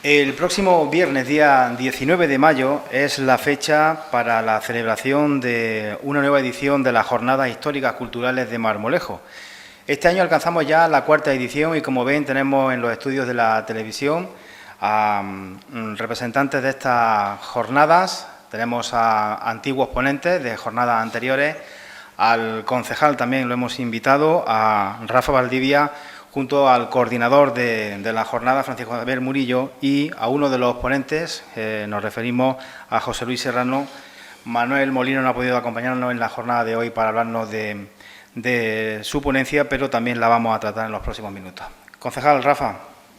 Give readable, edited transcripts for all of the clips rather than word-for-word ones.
El próximo viernes, día 19 de mayo, es la fecha para la celebración de una nueva edición de las Jornadas Históricas Culturales de Marmolejo. Este año alcanzamos ya la cuarta edición y, como ven, tenemos en los estudios de la televisión a representantes de estas jornadas. Tenemos a antiguos ponentes de jornadas anteriores, al concejal también lo hemos invitado, a Rafa Valdivia, junto al coordinador de la jornada, Francisco Javier Murillo, y a uno de los ponentes, nos referimos a José Luis Serrano. Manuel Molino no ha podido acompañarnos en la jornada de hoy para hablarnos de su ponencia, pero también la vamos a tratar en los próximos minutos. Concejal Rafa,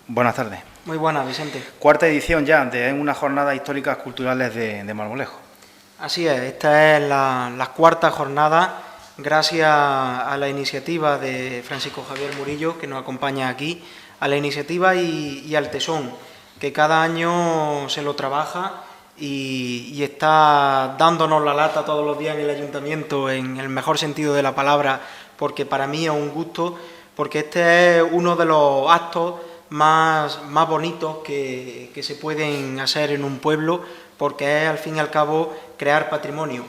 buenas tardes. Muy buenas, Vicente. Cuarta edición ya de una jornada históricas culturales de Marmolejo. Así es, esta es la cuarta jornada, gracias a la iniciativa de Francisco Javier Murillo, que nos acompaña aquí, a la iniciativa y al tesón, que cada año se lo trabaja y está dándonos la lata todos los días en el ayuntamiento, en el mejor sentido de la palabra, porque para mí es un gusto, porque este es uno de los actos más bonitos que se pueden hacer en un pueblo, porque es al fin y al cabo crear patrimonio.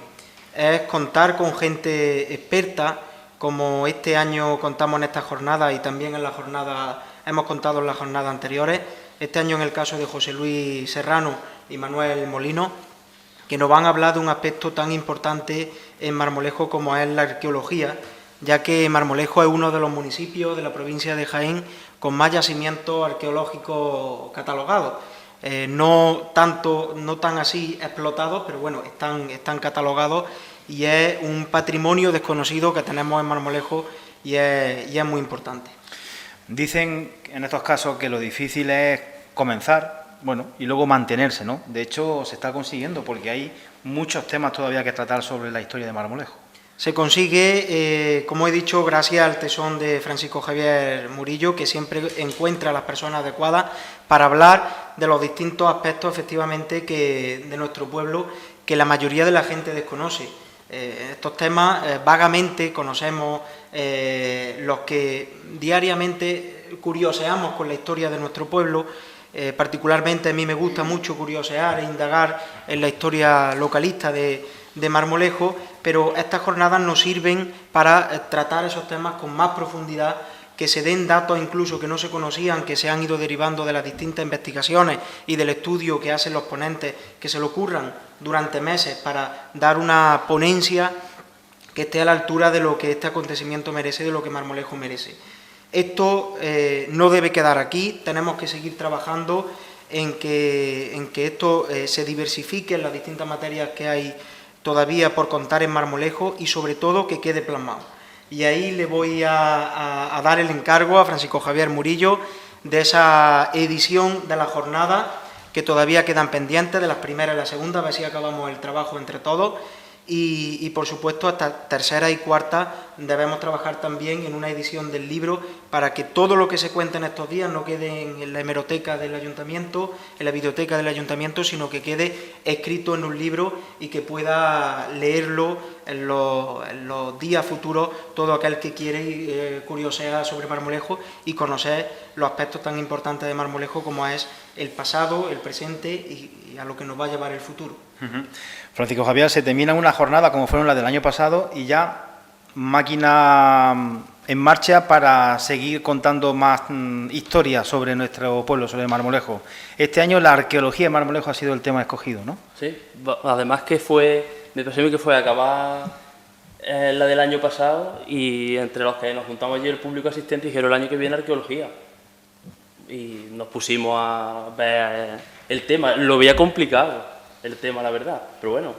Es contar con gente experta, como este año contamos en esta jornada y también en la jornada, hemos contado en las jornadas anteriores, este año en el caso de José Luis Serrano y Manuel Molino, que nos van a hablar de un aspecto tan importante en Marmolejo como es la arqueología, ya que Marmolejo es uno de los municipios de la provincia de Jaén con más yacimientos arqueológicos catalogados. No tan así explotados, pero bueno, están catalogados y es un patrimonio desconocido que tenemos en Marmolejo y es muy importante. Dicen en estos casos que lo difícil es comenzar, bueno, y luego mantenerse, ¿no? De hecho, se está consiguiendo porque hay muchos temas todavía que tratar sobre la historia de Marmolejo. Se consigue, como he dicho, gracias al tesón de Francisco Javier Murillo, que siempre encuentra a las personas adecuadas para hablar de los distintos aspectos, efectivamente, de nuestro pueblo, que la mayoría de la gente desconoce. Estos temas vagamente conocemos los que diariamente curioseamos con la historia de nuestro pueblo. Particularmente a mí me gusta mucho curiosear e indagar en la historia localista de Marmolejo, pero estas jornadas nos sirven para tratar esos temas con más profundidad, que se den datos incluso que no se conocían, que se han ido derivando de las distintas investigaciones y del estudio que hacen los ponentes, que se le ocurran durante meses para dar una ponencia que esté a la altura de lo que este acontecimiento merece, de lo que Marmolejo merece. Esto no debe quedar aquí, tenemos que seguir trabajando en que esto se diversifique en las distintas materias que hay todavía por contar en Marmolejo y sobre todo que quede plasmado. Y ahí le voy a dar el encargo a Francisco Javier Murillo de esa edición de la jornada, que todavía quedan pendientes, de las primeras y la segunda, a ver si acabamos el trabajo entre todos. Y por supuesto hasta tercera y cuarta debemos trabajar también en una edición del libro para que todo lo que se cuente en estos días no quede en la hemeroteca del ayuntamiento, en la biblioteca del ayuntamiento, sino que quede escrito en un libro y que pueda leerlo en los días futuros todo aquel que quiere curiosear sobre Marmolejo y conocer los aspectos tan importantes de Marmolejo como es el pasado, el presente y a lo que nos va a llevar el futuro. Francisco Javier, se termina una jornada como fueron las del año pasado y ya máquina en marcha para seguir contando más historias sobre nuestro pueblo, sobre Marmolejo. Este año la arqueología de Marmolejo ha sido el tema escogido, ¿no? Sí, además me parece que fue acabar la del año pasado y entre los que nos juntamos allí el público asistente dijeron el año que viene arqueología. Y nos pusimos a ver el tema, lo veía complicado el tema, la verdad, pero bueno,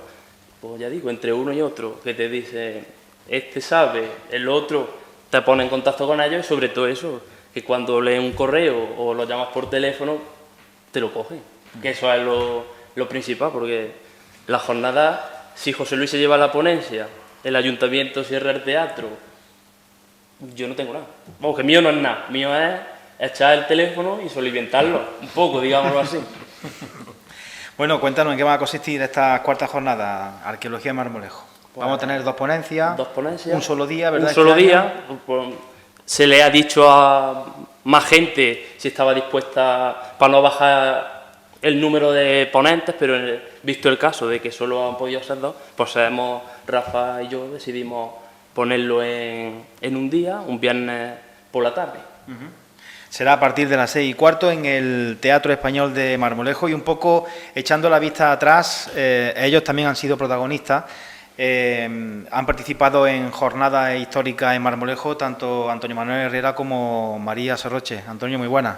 pues ya digo, entre uno y otro, que te dice, este sabe, el otro te pone en contacto con ellos y sobre todo eso, que cuando lees un correo o lo llamas por teléfono, te lo cogen, que eso es lo principal, porque la jornada, si José Luis se lleva la ponencia, el ayuntamiento cierra el teatro, yo no tengo nada, vamos, que mío no es nada, mío es echar el teléfono y soliviantarlo, un poco, digámoslo así. Bueno, cuéntanos en qué va a consistir esta cuarta jornada, Arqueología de Marmolejo. Pues vamos a tener dos ponencias, un solo día, ¿verdad? Un solo día, se le ha dicho a más gente si estaba dispuesta para no bajar el número de ponentes, pero visto el caso de que solo han podido ser 2, pues Rafa y yo decidimos ponerlo en un día, un viernes por la tarde. Será a partir de las 6:15 en el Teatro Español de Marmolejo, y un poco echando la vista atrás, ellos también han sido protagonistas, han participado en jornadas históricas en Marmolejo, tanto Antonio Manuel Herrera como María Serroche. Antonio, muy buenas.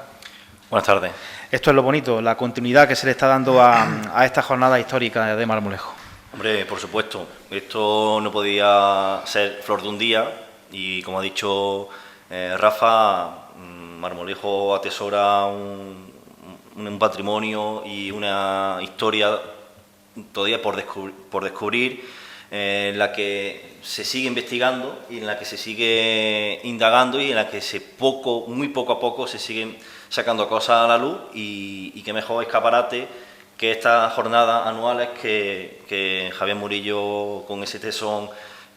Buenas tardes. Esto es lo bonito, la continuidad que se le está dando a esta jornada histórica de Marmolejo. Hombre, por supuesto, esto no podía ser flor de un día y, como ha dicho Rafa, Marmolejo atesora un patrimonio y una historia todavía por descubrir, en la que se sigue investigando y en la que se sigue indagando y en la que muy poco a poco se siguen sacando cosas a la luz, y qué mejor escaparate que estas jornadas anuales que Javier Murillo, con ese tesón,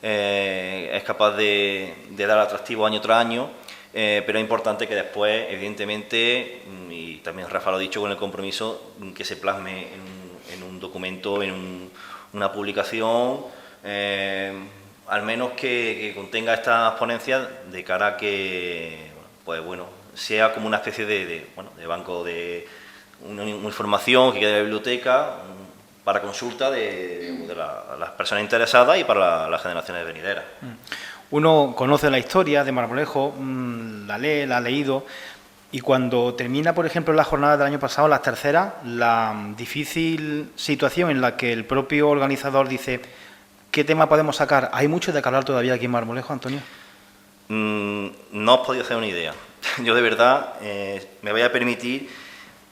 es capaz de dar atractivo año tras año. Pero es importante que después, evidentemente, y también Rafa lo ha dicho con el compromiso, que se plasme en un documento, en una publicación, al menos que contenga estas ponencias, de cara a que, pues bueno, sea como una especie de banco, de una información que quede en la biblioteca para consulta de las personas interesadas y para las generaciones venideras. Uno conoce la historia de Marmolejo, la lee, la ha leído, y cuando termina, por ejemplo, la jornada del año pasado, las terceras, la difícil situación en la que el propio organizador dice: ¿qué tema podemos sacar? ¿Hay mucho de que hablar todavía aquí en Marmolejo, Antonio? No os podéis hacer una idea. Yo, de verdad, me voy a permitir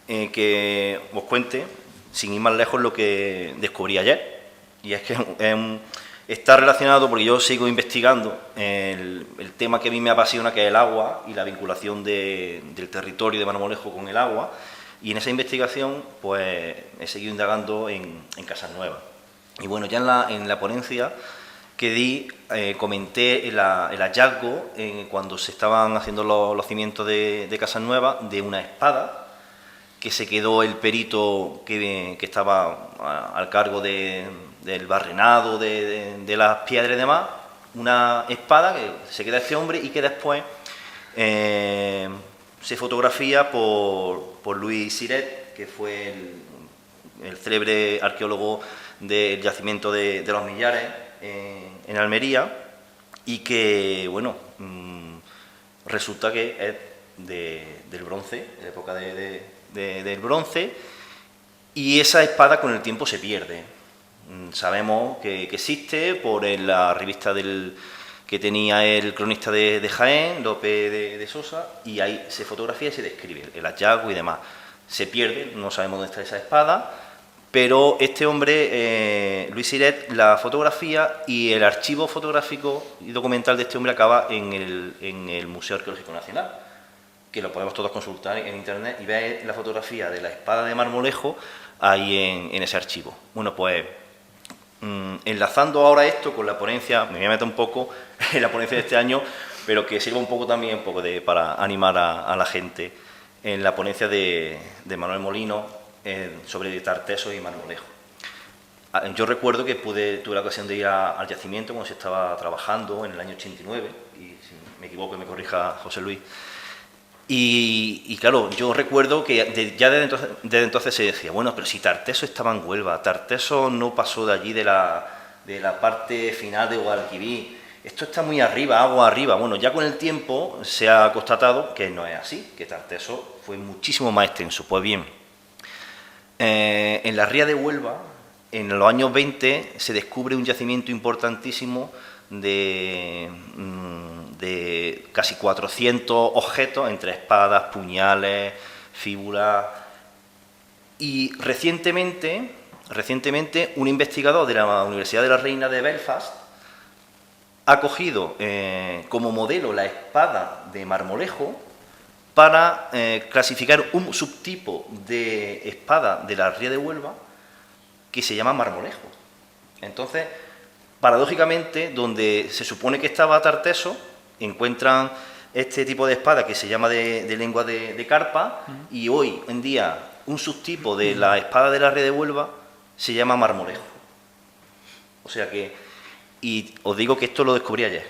que os cuente, sin ir más lejos, lo que descubrí ayer. Y es que está relacionado, porque yo sigo investigando el tema que a mí me apasiona, que es el agua y la vinculación del territorio de Marmolejo con el agua, y en esa investigación pues he seguido indagando en Casas Nuevas. Y bueno, ya en la ponencia que di, comenté el hallazgo cuando se estaban haciendo los cimientos de Casas Nuevas, de una espada que se quedó el perito que estaba al cargo del barrenado, de las piedras y demás, una espada que se queda este hombre y que después se fotografía por Luis Siret, que fue el célebre arqueólogo del yacimiento de los Millares en Almería, y que, bueno, resulta que es del bronce, de la época del bronce, y esa espada con el tiempo se pierde. Sabemos que existe por la revista que tenía el cronista de Jaén, López de Sosa, y ahí se fotografía y se describe el hallazgo y demás. Se pierde, no sabemos dónde está esa espada, pero este hombre, Luis Siret, la fotografía, y el archivo fotográfico y documental de este hombre acaba en el Museo Arqueológico Nacional, que lo podemos todos consultar en internet y ver la fotografía de la espada de Marmolejo ahí en ese archivo. Bueno, pues enlazando ahora esto con la ponencia, me voy a meter un poco en la ponencia de este año, pero que sirva un poco también para animar a la gente, en la ponencia de Manuel Molino sobre Tartesos y Marmolejo. Yo recuerdo que tuve la ocasión de ir al yacimiento cuando se estaba trabajando en el año 89, y si me equivoco me corrija José Luis. Y claro, yo recuerdo que ya desde entonces se decía, bueno, pero si Tarteso estaba en Huelva, Tarteso no pasó de allí de la parte final de Guadalquivir, esto está muy arriba, agua arriba. Bueno, ya con el tiempo se ha constatado que no es así, que Tarteso fue muchísimo más extenso. Pues bien, en la ría de Huelva, en los años 20, se descubre un yacimiento importantísimo de casi 400 objetos, entre espadas, puñales, fíbulas. Y recientemente un investigador de la Universidad de la Reina de Belfast ha cogido como modelo la espada de Marmolejo para clasificar un subtipo de espada de la ría de Huelva que se llama Marmolejo. Entonces, paradójicamente, donde se supone que estaba Tarteso, encuentran este tipo de espada que se llama de lengua de carpa, y hoy en día un subtipo de la espada de la Red de Huelva se llama marmolejo. O sea que, y os digo que esto lo descubrí ayer.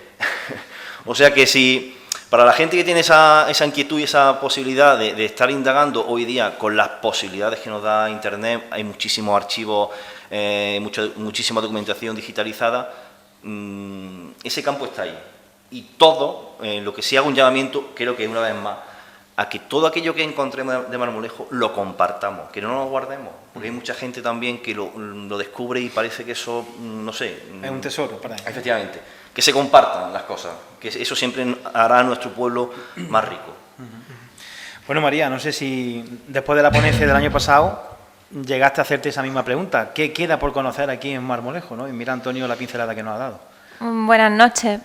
O sea que si para la gente que tiene esa inquietud y esa posibilidad de estar indagando hoy día con las posibilidades que nos da Internet, hay muchísimos archivos, muchísima documentación digitalizada, ese campo está ahí. Y todo, lo que sí hago un llamamiento, creo que una vez más, a que todo aquello que encontremos de marmolejo lo compartamos, que no nos lo guardemos, porque hay mucha gente también que lo descubre y parece que eso, no sé... Es un tesoro para él. Efectivamente, que se compartan las cosas, que eso siempre hará a nuestro pueblo más rico. Bueno, María, no sé si después de la ponencia del año pasado llegaste a hacerte esa misma pregunta. ¿Qué queda por conocer aquí en Marmolejo, ¿no? Y mira, Antonio, la pincelada que nos ha dado. Buenas noches.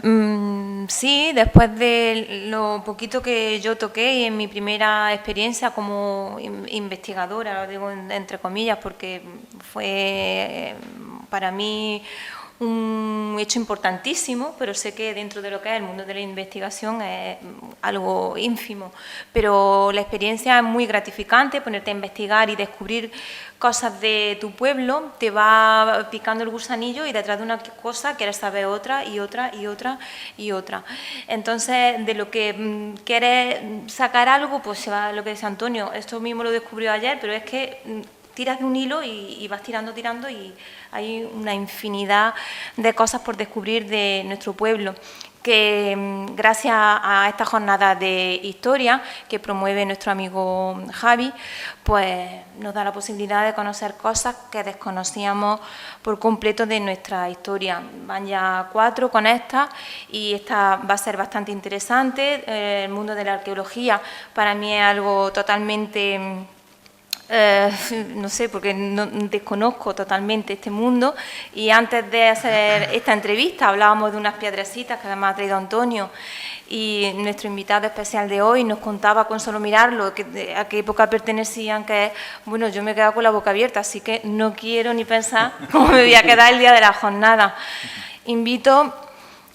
Sí, después de lo poquito que yo toqué y en mi primera experiencia como investigadora, lo digo entre comillas, porque fue para mí un hecho importantísimo, pero sé que dentro de lo que es el mundo de la investigación es algo ínfimo. Pero la experiencia es muy gratificante, ponerte a investigar y descubrir cosas de tu pueblo, te va picando el gusanillo y detrás de una cosa quieres saber otra y otra y otra y otra. Entonces, de lo que quieres sacar algo, pues se va lo que decía Antonio, esto mismo lo descubrió ayer, pero es que tiras de un hilo y vas tirando y hay una infinidad de cosas por descubrir de nuestro pueblo, que gracias a esta jornada de historia que promueve nuestro amigo Javi, pues nos da la posibilidad de conocer cosas que desconocíamos por completo de nuestra historia. Van ya 4 con esta y esta va a ser bastante interesante. El mundo de la arqueología para mí es algo totalmente... no sé, porque desconozco totalmente este mundo, y antes de hacer esta entrevista hablábamos de unas piedrecitas que además ha traído Antonio, y nuestro invitado especial de hoy nos contaba con solo mirarlo a qué época pertenecían, que bueno, yo me he quedado con la boca abierta, así que no quiero ni pensar cómo me voy a quedar el día de la jornada. Invito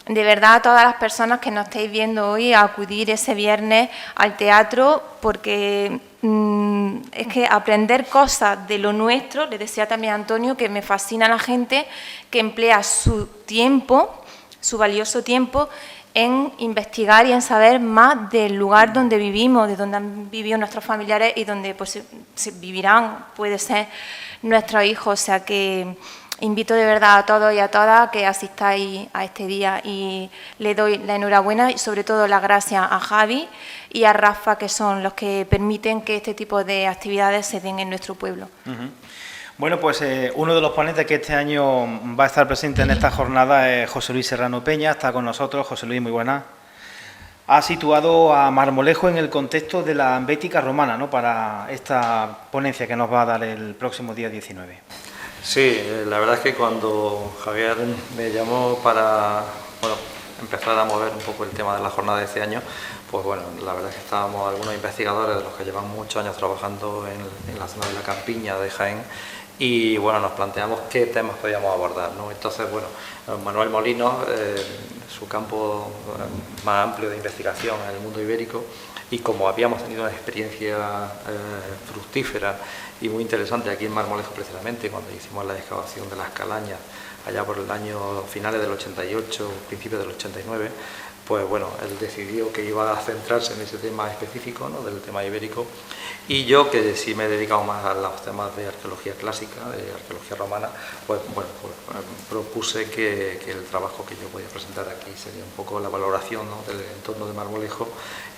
de verdad a todas las personas que nos estáis viendo hoy a acudir ese viernes al teatro, porque es que aprender cosas de lo nuestro, le decía también a Antonio que me fascina la gente que emplea su tiempo, su valioso tiempo, en investigar y en saber más del lugar donde vivimos, de donde han vivido nuestros familiares y donde pues, se vivirán, puede ser, nuestros hijos. O sea que invito de verdad a todos y a todas que asistáis a este día, y le doy la enhorabuena y sobre todo las gracias a Javi y a Rafa, que son los que permiten que este tipo de actividades se den en nuestro pueblo. Bueno, pues uno de los ponentes que este año va a estar presente en esta jornada es José Luis Serrano Peña. Está con nosotros. José Luis, muy buenas. Ha situado a Marmolejo en el contexto de la bética romana, ¿no?, para esta ponencia que nos va a dar el próximo día 19. Sí, la verdad es que cuando Javier me llamó para empezar a mover un poco el tema de la jornada de este año, pues bueno, la verdad es que estábamos algunos investigadores de los que llevan muchos años trabajando en la zona de la Campiña de Jaén, y bueno, nos planteamos qué temas podíamos abordar, ¿no? Entonces, bueno, Manuel Molinos, su campo más amplio de investigación en el mundo ibérico, y como habíamos tenido una experiencia fructífera y muy interesante aquí en Marmolejo precisamente, cuando hicimos la excavación de las calañas allá por el año finales del 88, principios del 89, pues bueno, él decidió que iba a centrarse en ese tema específico, ¿no?, del tema ibérico, y yo, que sí me he dedicado más a los temas de arqueología clásica, de arqueología romana, pues bueno, propuse que el trabajo que yo voy a presentar aquí sería un poco la valoración, ¿no?, del entorno de Marmolejo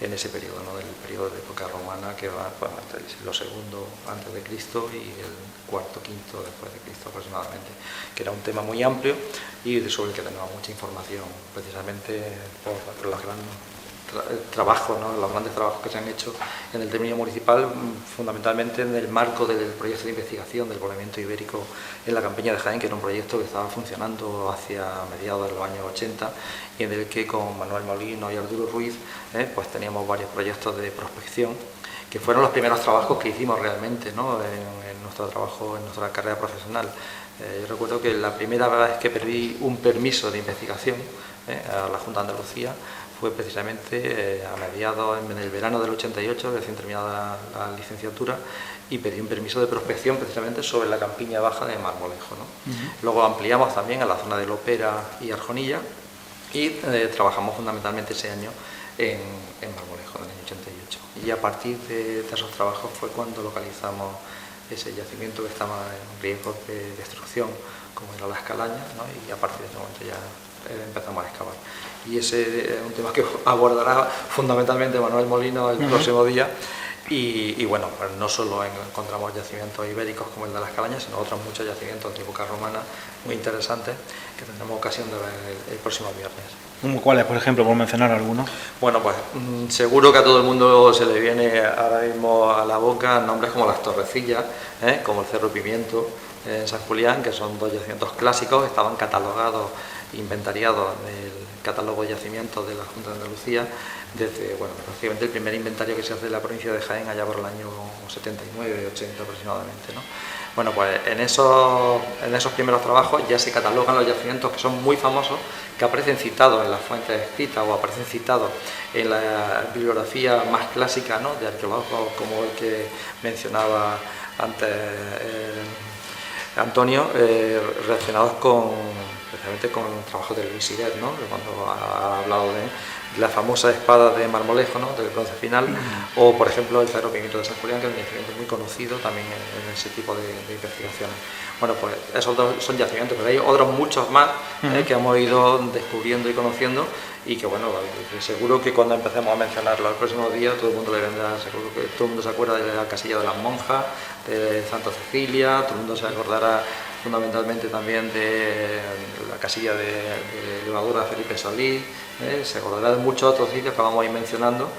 en ese periodo, ¿no?, del periodo de época romana, que va entre el siglo II antes de Cristo y el IV, V después de Cristo aproximadamente, que era un tema muy amplio y sobre el que tenemos mucha información, precisamente por los grandes trabajos, ¿no?, los grandes trabajos que se han hecho en el término municipal, fundamentalmente en el marco del proyecto de investigación del poblamiento ibérico en la Campiña de Jaén, que era un proyecto que estaba funcionando hacia mediados de los años 80 y en el que con Manuel Molino y Arturo Ruiz pues teníamos varios proyectos de prospección, que fueron los primeros trabajos que hicimos realmente, ¿no?, en nuestro trabajo, en nuestra carrera profesional. Yo recuerdo que la primera vez que pedí un permiso de investigación a la Junta de Andalucía fue precisamente a mediados, en el verano del 88, recién terminada la licenciatura, y pedí un permiso de prospección precisamente sobre la campiña baja de Marmolejo, ¿no? Luego ampliamos también a la zona de Lopera y Arjonilla y trabajamos fundamentalmente ese año en Marmolejo, en el año 88. Y a partir de esos trabajos fue cuando localizamos ese yacimiento que estaba en riesgo de destrucción, como era la Escalaña, ¿no? Y a partir de ese momento ya empezamos a excavar. Y ese es un tema que abordará fundamentalmente Manuel Molino el próximo día. Y bueno, pues no solo encontramos yacimientos ibéricos como el de las Calañas, sino otros muchos yacimientos de época romana muy interesantes que tendremos ocasión de ver el próximo viernes. ¿Cuáles, por ejemplo, por mencionar algunos? Bueno, pues seguro que a todo el mundo se le viene ahora mismo a la boca nombres como las Torrecillas, como el Cerro Pimiento en San Julián, que son dos yacimientos clásicos, estaban catalogados, inventariados en el catálogo de yacimientos de la Junta de Andalucía desde, bueno, prácticamente el primer inventario que se hace en la provincia de Jaén allá por el año 79, 80 aproximadamente, ¿no? Bueno, pues en esos primeros trabajos ya se catalogan los yacimientos que son muy famosos, que aparecen citados en las fuentes escritas o aparecen citados en la bibliografía más clásica, ¿no?, de arqueólogos como el que mencionaba antes Antonio, relacionados especialmente con el trabajo de Luis Siret, ¿no?, cuando ha hablado de la famosa espada de Marmolejo, ¿no?, del bronce final, o por ejemplo el Cerro Pimiento de San Julián, que es un yacimiento muy conocido también en ese tipo de investigaciones. Bueno, pues esos dos son yacimientos, pero hay otros muchos más que hemos ido descubriendo y conociendo, y que bueno, seguro que cuando empecemos a mencionarlo el próximo día todo el mundo le vendrá, seguro que todo el mundo se acuerda de la casilla de las monjas, de Santa Cecilia, todo el mundo se acordará fundamentalmente también de la casilla de levadura Felipe Solís, se acordará de muchos otros sitios que vamos a ir mencionando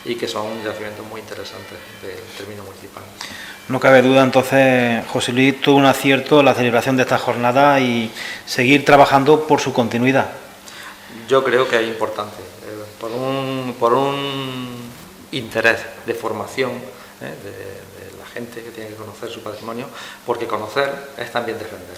y que son yacimientos muy interesantes del término municipal. No cabe duda, entonces, José Luis, tuvo un acierto la celebración de esta jornada y seguir trabajando por su continuidad. Yo creo que es importante, por un interés de formación de la gente que tiene que conocer su patrimonio, porque conocer es también defender.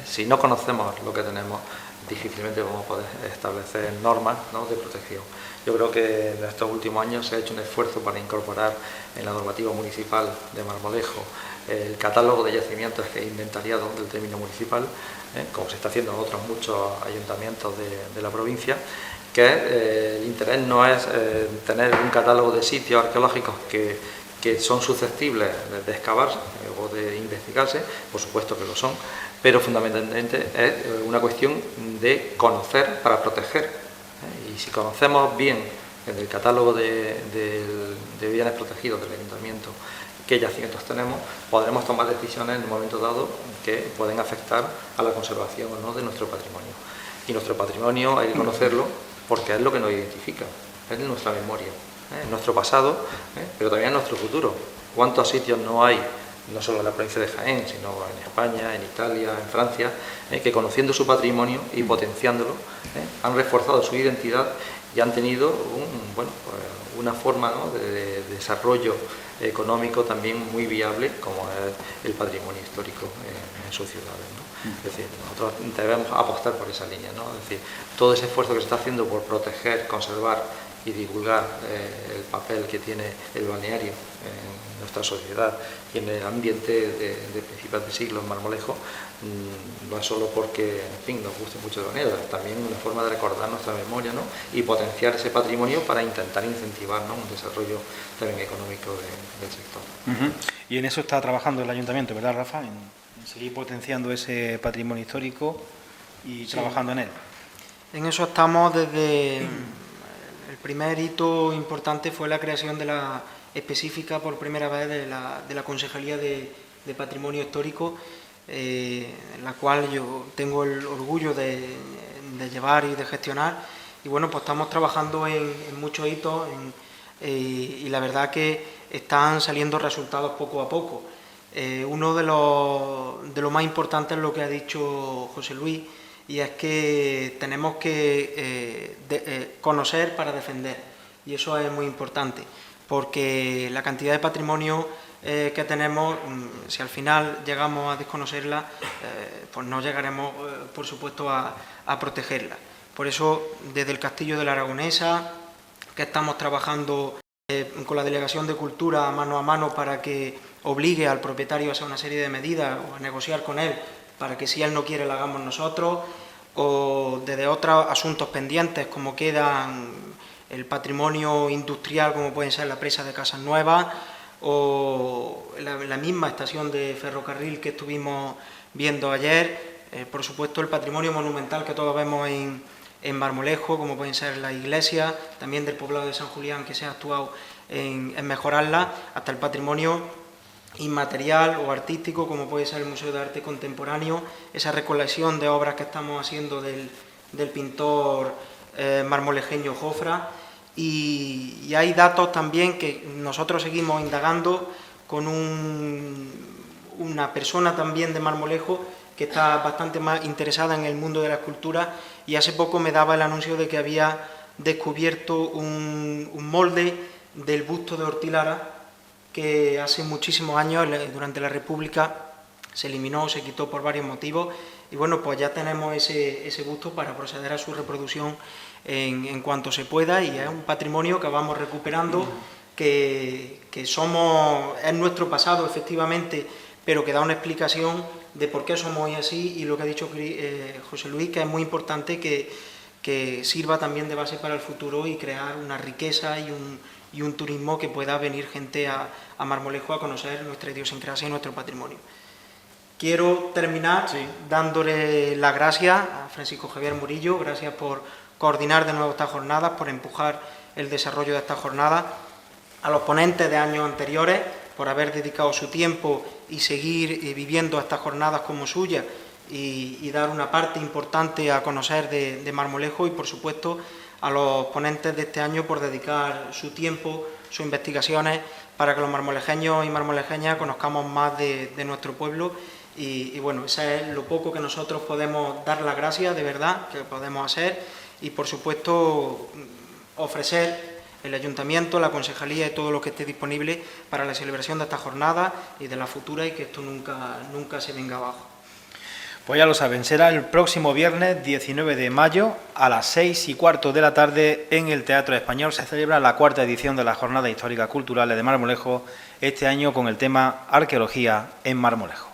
Si no conocemos lo que tenemos, difícilmente vamos a poder establecer normas, ¿no?, de protección. Yo creo que en estos últimos años se ha hecho un esfuerzo para incorporar en la normativa municipal de Marmolejo el catálogo de yacimientos que es inventariado del término municipal, como se está haciendo en otros muchos ayuntamientos de la provincia, que el interés no es tener un catálogo de sitios arqueológicos que son susceptibles de excavarse o de investigarse, por supuesto que lo son, pero fundamentalmente es una cuestión de conocer para proteger. Y si conocemos bien en el catálogo de bienes protegidos del ayuntamiento qué yacimientos tenemos, podremos tomar decisiones en un momento dado que pueden afectar a la conservación o no de nuestro patrimonio. Y nuestro patrimonio hay que conocerlo porque es lo que nos identifica, es nuestra memoria, nuestro pasado, pero también nuestro futuro. ¿Cuántos sitios no hay, no solo en la provincia de Jaén, sino en España, en Italia, en Francia, que conociendo su patrimonio y potenciándolo, han reforzado su identidad y han tenido una forma, ¿no?, de desarrollo económico también muy viable, como es el patrimonio histórico en sus ciudades, ¿no? Es decir, nosotros debemos apostar por esa línea, ¿no? Es decir, todo ese esfuerzo que se está haciendo por proteger, conservar y divulgar el papel que tiene el balneario en nuestra sociedad y en el ambiente de principios de siglo en Marmolejo, no es solo porque, en fin, nos guste mucho el balneario, es también una forma de recordar nuestra memoria, ¿no?, y potenciar ese patrimonio para intentar incentivar, ¿no?, un desarrollo también económico del sector. Y en eso está trabajando el ayuntamiento, ¿verdad, Rafa? En seguir potenciando ese patrimonio histórico y trabajando en él. En eso estamos desde... El primer hito importante fue la creación de la específica por primera vez de la Concejalía de Patrimonio Histórico, en la cual yo tengo el orgullo de llevar y de gestionar. Y bueno, pues estamos trabajando en muchos hitos y la verdad que están saliendo resultados poco a poco. Uno de los más importantes es lo que ha dicho José Luis, y es que tenemos que conocer para defender, y eso es muy importante, porque la cantidad de patrimonio que tenemos, si al final llegamos a desconocerla, pues no llegaremos, por supuesto, a protegerla. Por eso, desde el Castillo de la Aragonesa, que estamos trabajando con la Delegación de Cultura mano a mano para que obligue al propietario a hacer una serie de medidas o a negociar con él para que si él no quiere la hagamos nosotros, o desde otros asuntos pendientes como quedan el patrimonio industrial como pueden ser la presa de Casas Nuevas o la misma estación de ferrocarril que estuvimos viendo ayer, por supuesto el patrimonio monumental que todos vemos en Marmolejo, como pueden ser las iglesias, también del poblado de San Julián, que se ha actuado en mejorarla, hasta el patrimonio inmaterial o artístico, como puede ser el Museo de Arte Contemporáneo, esa recolección de obras que estamos haciendo del pintor marmolejeño Jofra, y hay datos también que nosotros seguimos indagando con una persona también de Marmolejo que está bastante más interesada en el mundo de la escultura, y hace poco me daba el anuncio de que había descubierto un molde del busto de Hortilara que hace muchísimos años, durante la República, se eliminó, se quitó por varios motivos, y bueno, pues ya tenemos ese busto para proceder a su reproducción en cuanto se pueda, y es un patrimonio que vamos recuperando, que es nuestro pasado efectivamente, pero que da una explicación de por qué somos hoy así, y lo que ha dicho José Luis, que es muy importante que sirva también de base para el futuro y crear una riqueza y un turismo que pueda venir gente a Marmolejo a conocer nuestra idiosincrasia y nuestro patrimonio. Quiero terminar dándole las gracias a Francisco Javier Murillo, gracias por coordinar de nuevo estas jornadas, por empujar el desarrollo de estas jornadas, a los ponentes de años anteriores, por haber dedicado su tiempo y seguir viviendo estas jornadas como suyas y dar una parte importante a conocer de Marmolejo, y por supuesto a los ponentes de este año por dedicar su tiempo, sus investigaciones, para que los marmolejeños y marmolejeñas conozcamos más de nuestro pueblo, y bueno, eso es lo poco que nosotros podemos dar las gracias, de verdad, que podemos hacer, y por supuesto ofrecer el Ayuntamiento, la Concejalía y todo lo que esté disponible para la celebración de esta jornada y de la futura, y que esto nunca se venga abajo. Pues ya lo saben, será el próximo viernes 19 de mayo a las 6:15 de la tarde en el Teatro Español. Se celebra la 4ª edición de las Jornadas Históricas Culturales de Marmolejo, este año con el tema Arqueología en Marmolejo.